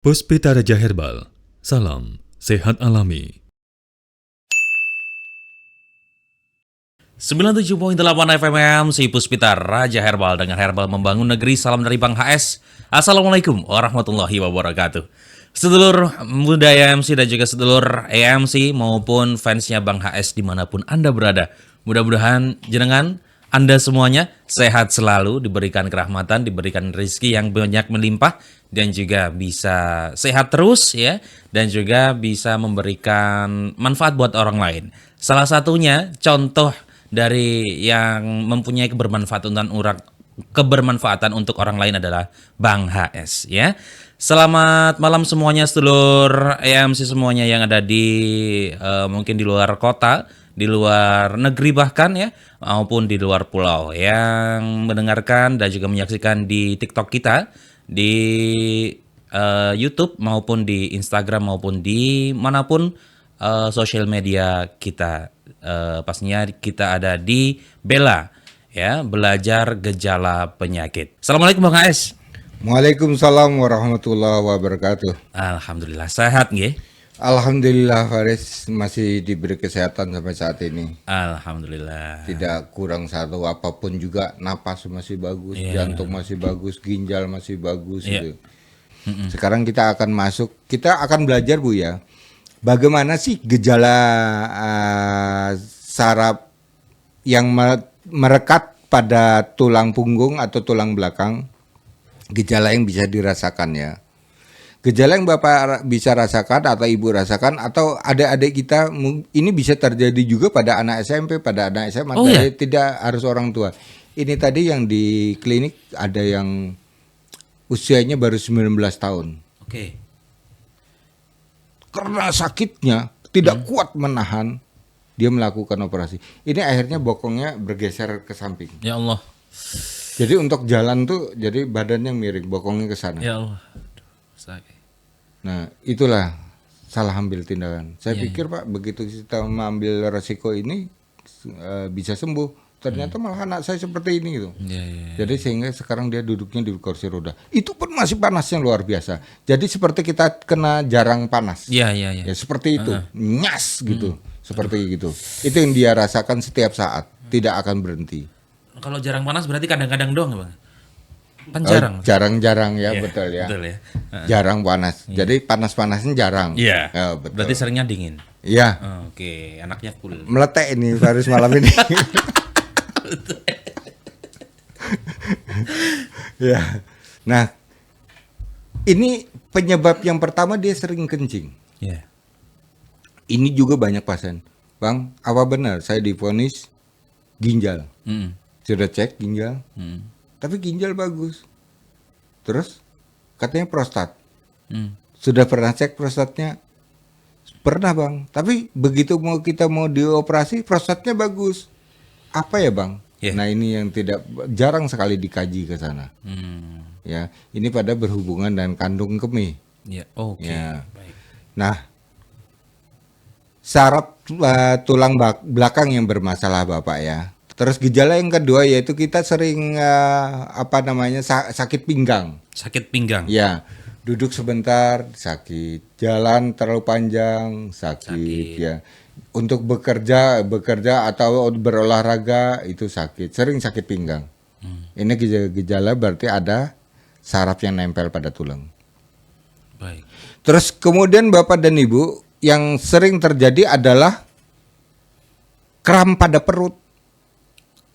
Puspita Raja Herbal, salam sehat alami. 97.8 FM si Puspita Raja Herbal dengan Herbal Membangun Negeri. Salam dari Bang HS. Assalamualaikum warahmatullahi wabarakatuh. Sedulur muda AMC dan juga sedulur AMC maupun fansnya Bang HS dimanapun Anda berada. Mudah-mudahan jenengan Anda semuanya sehat selalu, diberikan kerahmatan, diberikan rezeki yang banyak melimpah, dan juga bisa sehat terus ya, dan juga bisa memberikan manfaat buat orang lain. Salah satunya contoh dari yang mempunyai kebermanfaatan untuk orang lain adalah Bang HS ya. Selamat malam semuanya sedulur AMC semuanya yang ada di mungkin di luar kota, di luar negeri bahkan ya, maupun di luar pulau yang mendengarkan dan juga menyaksikan di TikTok kita, di YouTube maupun di Instagram maupun di manapun sosial media kita. Pastinya kita ada di Bella ya, belajar gejala penyakit. Assalamualaikum Bang HS. Waalaikumsalam warahmatullahi wabarakatuh. Alhamdulillah sehat nggih. Alhamdulillah Faris masih diberi kesehatan sampai saat ini. Alhamdulillah. Tidak kurang satu apapun juga, napas masih bagus, jantung masih bagus, ginjal masih bagus gitu. Sekarang kita akan belajar Bu ya. Bagaimana sih gejala saraf yang merekat pada tulang punggung atau tulang belakang? Gejala yang bisa dirasakan ya. Gejala yang Bapak bisa rasakan atau Ibu rasakan atau adik-adik kita, ini bisa terjadi juga pada anak SMP, pada anak SMA, tidak harus orang tua. Ini tadi yang di klinik ada yang usianya baru 19 tahun. Oke. Karena sakitnya tidak kuat menahan, dia melakukan operasi. Ini akhirnya bokongnya bergeser ke samping. Ya Allah. Jadi untuk jalan tuh jadi badannya miring, bokongnya ke sana. Ya Allah. Sakit. Nah, itulah salah ambil tindakan. Saya pikir Pak, begitu kita mengambil resiko ini bisa sembuh. Ternyata malah anak saya seperti ini gitu. Jadi sehingga sekarang dia duduknya di kursi roda. Itu pun masih panasnya luar biasa. Jadi seperti kita kena jarang panas. Ya seperti itu. Nyas gitu. Seperti gitu. Itu yang dia rasakan setiap saat. Tidak akan berhenti. Kalau jarang panas berarti kadang-kadang doang Bang? Kan jarang. Jarang-jarang ya, betul ya. Jarang panas. Jadi panas-panasnya jarang. Iya. Betul. Berarti seringnya dingin. Iya. Oke, anaknya cool. Meletek ini Faris malam ini. Ya. Nah, ini penyebab yang pertama dia sering kencing. Iya. Ini juga banyak pasien. Bang, apa benar saya divonis ginjal? Sudah cek ginjal? Tapi ginjal bagus. Terus katanya prostat. Sudah pernah cek prostatnya? Pernah Bang. Tapi begitu kita mau dioperasi prostatnya bagus. Apa ya Bang? Nah ini yang jarang sekali dikaji ke sana. Ya, ini pada berhubungan dengan kandung kemih. Ya. Baik. Nah, saraf tulang belakang yang bermasalah Bapak ya. Terus gejala yang kedua yaitu kita sering sakit pinggang. Sakit pinggang. Ya, duduk sebentar sakit, jalan terlalu panjang sakit. Ya. Untuk bekerja atau berolahraga itu sakit, sering sakit pinggang. Ini gejala berarti ada saraf yang nempel pada tulang. Baik. Terus kemudian Bapak dan Ibu yang sering terjadi adalah kram pada perut.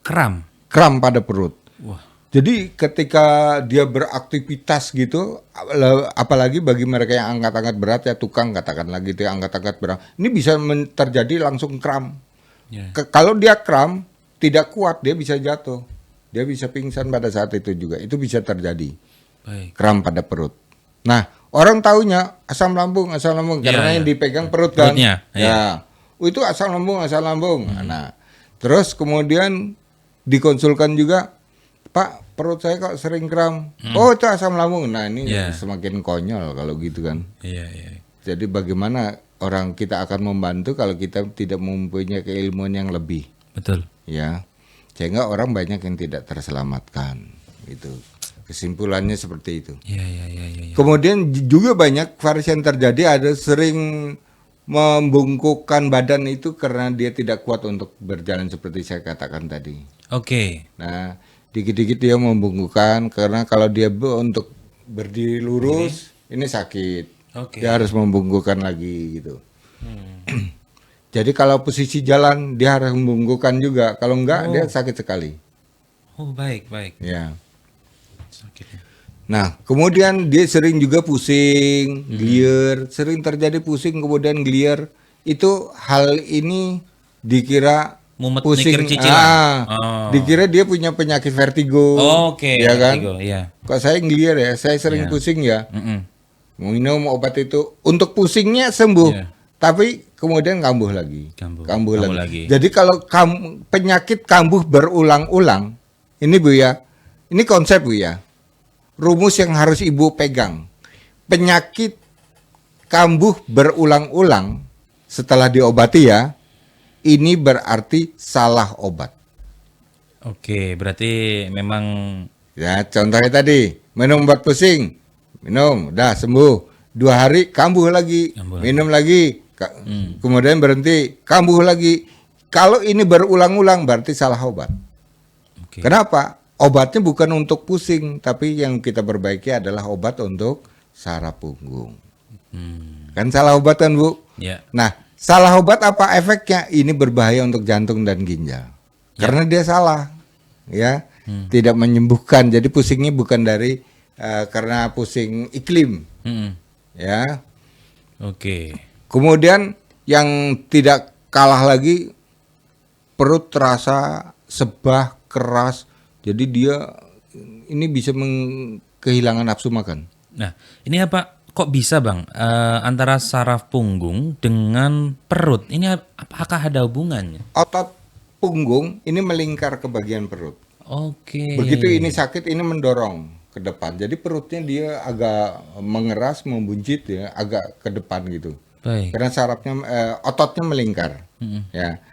Kram pada perut. Wah. Jadi ketika dia beraktivitas gitu, apalagi bagi mereka yang angkat-angkat berat ya, tukang katakanlah gitu ya, angkat-angkat berat, ini bisa terjadi langsung kram. Kalau dia kram tidak kuat, dia bisa jatuh, dia bisa pingsan pada saat itu juga, itu bisa terjadi. Baik. Kram pada perut. Nah, orang taunya asam lambung karena yang dipegang perut kan. Perutnya, itu asam lambung. Nah, terus kemudian dikonsulkan juga, Pak, perut saya kok sering kram. Oh, itu asam lambung. Nah, ini semakin konyol kalau gitu kan. Jadi bagaimana orang kita akan membantu kalau kita tidak mempunyai keilmuan yang lebih. Betul. Ya. Sehingga orang banyak yang tidak terselamatkan gitu. Kesimpulannya seperti itu. Iya. Kemudian juga banyak varis yang terjadi, ada sering membungkukkan badan itu karena dia tidak kuat untuk berjalan seperti saya katakan tadi. Oke. Nah, dikit-dikit dia membungkukkan karena kalau dia untuk berdiri lurus ini sakit. Oke. Dia harus membungkukkan lagi gitu. Jadi kalau posisi jalan dia harus membungkukkan juga. Kalau enggak dia sakit sekali. Oh, baik. Ya. Sakitnya. Nah, kemudian dia sering juga pusing, gelir, sering terjadi pusing kemudian gelir. Itu hal ini dikira Mumet pusing, mikir cicilan. dikira dia punya penyakit vertigo. Oke, ya kan? vertigo, iya. Kok saya gelir ya, saya sering pusing ya. Minum obat itu untuk pusingnya sembuh, Iya. tapi kemudian kambuh lagi. Kambuh lagi. Jadi kalau penyakit kambuh berulang-ulang, ini Bu ya, ini konsep Bu ya. Rumus yang harus Ibu pegang. Penyakit kambuh berulang-ulang setelah diobati ya, ini berarti salah obat. Oke, berarti memang Ya, contohnya tadi, minum obat pusing, minum, udah sembuh. 2 hari kambuh lagi, minum lagi, kemudian berhenti, kambuh lagi. Kalau ini berulang-ulang berarti salah obat. Oke. Kenapa? Obatnya bukan untuk pusing, tapi yang kita perbaiki adalah obat untuk saraf punggung. Kan salah obat kan Bu? ya. Nah, salah obat apa efeknya? Ini berbahaya untuk jantung dan ginjal. Karena dia salah, ya, tidak menyembuhkan. Jadi pusingnya bukan dari karena pusing iklim, ya. Oke. Kemudian yang tidak kalah lagi, perut terasa sebah, keras. Jadi dia ini bisa kehilangan nafsu makan. Nah, ini apa? Kok bisa Bang? Antara saraf punggung dengan perut, ini apakah ada hubungannya? Otot punggung ini melingkar ke bagian perut. Oke. Begitu ini sakit, ini mendorong ke depan. Jadi perutnya dia agak mengeras, membuncit ya, agak ke depan gitu. Baik. Karena sarafnya, ototnya melingkar. Ya.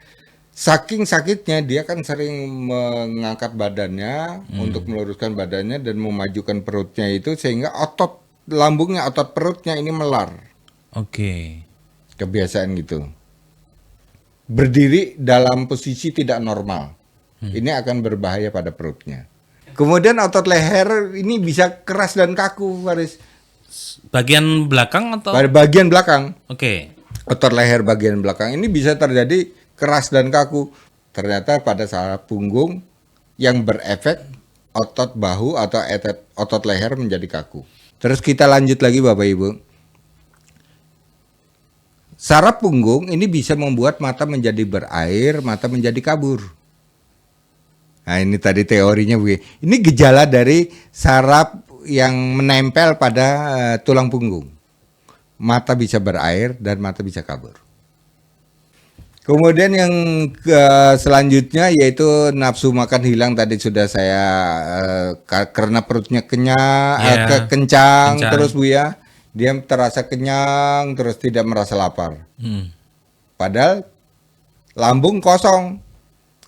Saking sakitnya dia kan sering mengangkat badannya untuk meluruskan badannya dan memajukan perutnya itu sehingga otot lambungnya, otot perutnya ini melar. Oke. Kebiasaan gitu. Berdiri dalam posisi tidak normal. Ini akan berbahaya pada perutnya. Kemudian otot leher ini bisa keras dan kaku, Faris. Bagian belakang atau? Pada bagian belakang. Oke. Otot leher bagian belakang ini bisa terjadi keras dan kaku. Ternyata pada saraf punggung yang berefek otot bahu atau otot leher menjadi kaku. Terus kita lanjut lagi Bapak Ibu. Saraf punggung ini bisa membuat mata menjadi berair, mata menjadi kabur. Nah ini tadi teorinya Bu. Ini gejala dari saraf yang menempel pada tulang punggung. Mata bisa berair dan mata bisa kabur. Kemudian yang selanjutnya yaitu nafsu makan hilang, tadi sudah saya karena perutnya kencang terus Bu ya. Dia terasa kenyang terus tidak merasa lapar. Padahal lambung kosong.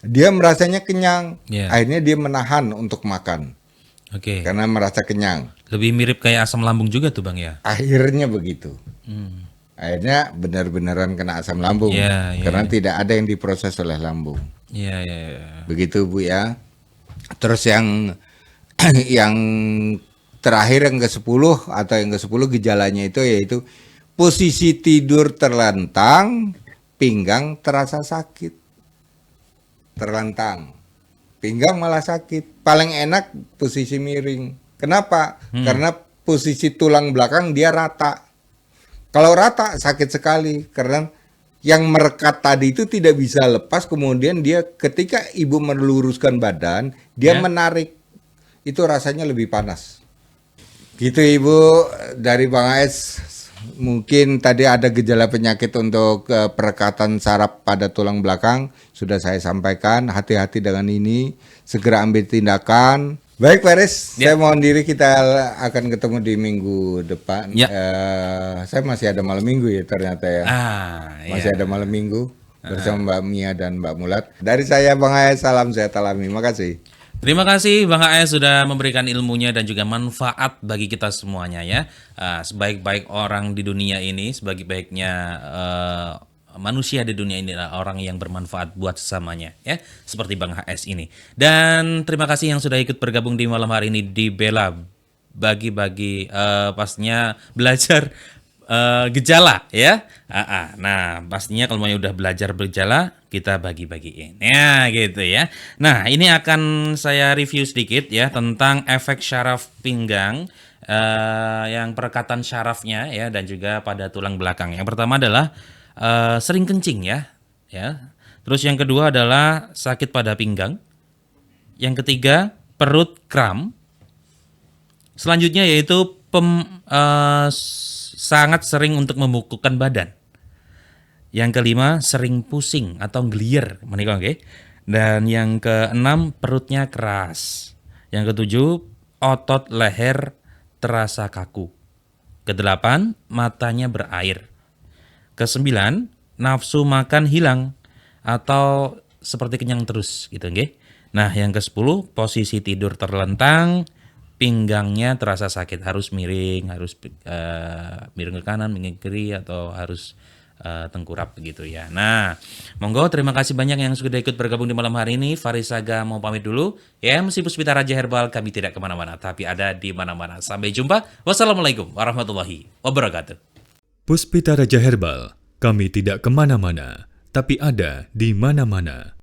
Dia merasanya kenyang. Akhirnya dia menahan untuk makan. Oke. Karena merasa kenyang. Lebih mirip kayak asam lambung juga tuh Bang ya. Akhirnya begitu. Akhirnya benar-benaran kena asam lambung karena tidak ada yang diproses oleh lambung. Iya. Begitu Bu ya. Terus yang terakhir yang ke-10 atau yang ke-10 gejalanya itu yaitu posisi tidur terlentang, pinggang terasa sakit. Terlentang. Pinggang malah sakit. Paling enak posisi miring. Kenapa? Karena posisi tulang belakang dia rata. Kalau rata sakit sekali karena yang merekat tadi itu tidak bisa lepas, kemudian dia ketika ibu meluruskan badan, dia menarik. Itu rasanya lebih panas. Gitu Ibu, dari Bang AS mungkin tadi ada gejala penyakit untuk perekatan saraf pada tulang belakang, sudah saya sampaikan, hati-hati dengan ini, segera ambil tindakan. Baik Faris, saya mohon diri, kita akan ketemu di minggu depan. Saya masih ada malam minggu ya ternyata ya. Masih ada malam minggu bersama Mbak Mia dan Mbak Mulat. Dari saya Bang Ayas, salam sehat alami. Makasih. Terima kasih Bang AS sudah memberikan ilmunya dan juga manfaat bagi kita semuanya ya. Sebaik-baik orang di dunia ini, sebaik-baiknya manusia di dunia ini adalah orang yang bermanfaat buat sesamanya ya, seperti Bang HS ini. Dan terima kasih yang sudah ikut bergabung di malam hari ini di Bella bagi-bagi pastinya belajar gejala ya. Nah, pastinya kalau mau udah belajar bergejala kita bagi-bagiin. Ya, gitu ya. Nah, ini akan saya review sedikit ya tentang efek syaraf pinggang yang perekatan syarafnya ya dan juga pada tulang belakang. Yang pertama adalah sering kencing ya. Terus yang kedua adalah sakit pada pinggang. Yang ketiga, perut kram. Selanjutnya yaitu sangat sering untuk membungkukkan badan. Yang kelima, sering pusing atau ngelier, menikah, okay? Dan yang keenam, perutnya keras. Yang ketujuh, otot leher terasa kaku. Kedelapan, matanya berair. Kesembilan, nafsu makan hilang atau seperti kenyang terus, gitu, okay? Nah, yang ke-10, posisi tidur terlentang, pinggangnya terasa sakit, harus miring, harus miring ke kanan, miring ke kiri, atau harus tengkurap begitu ya. Nah, monggo terima kasih banyak yang sudah ikut bergabung di malam hari ini. Farisaga mau pamit dulu. MC Puspita Raja Herbal, kami tidak kemana-mana, tapi ada di mana-mana. Sampai jumpa. Wassalamualaikum warahmatullahi wabarakatuh. Puspita Raja Herbal, kami tidak kemana-mana, tapi ada di mana-mana.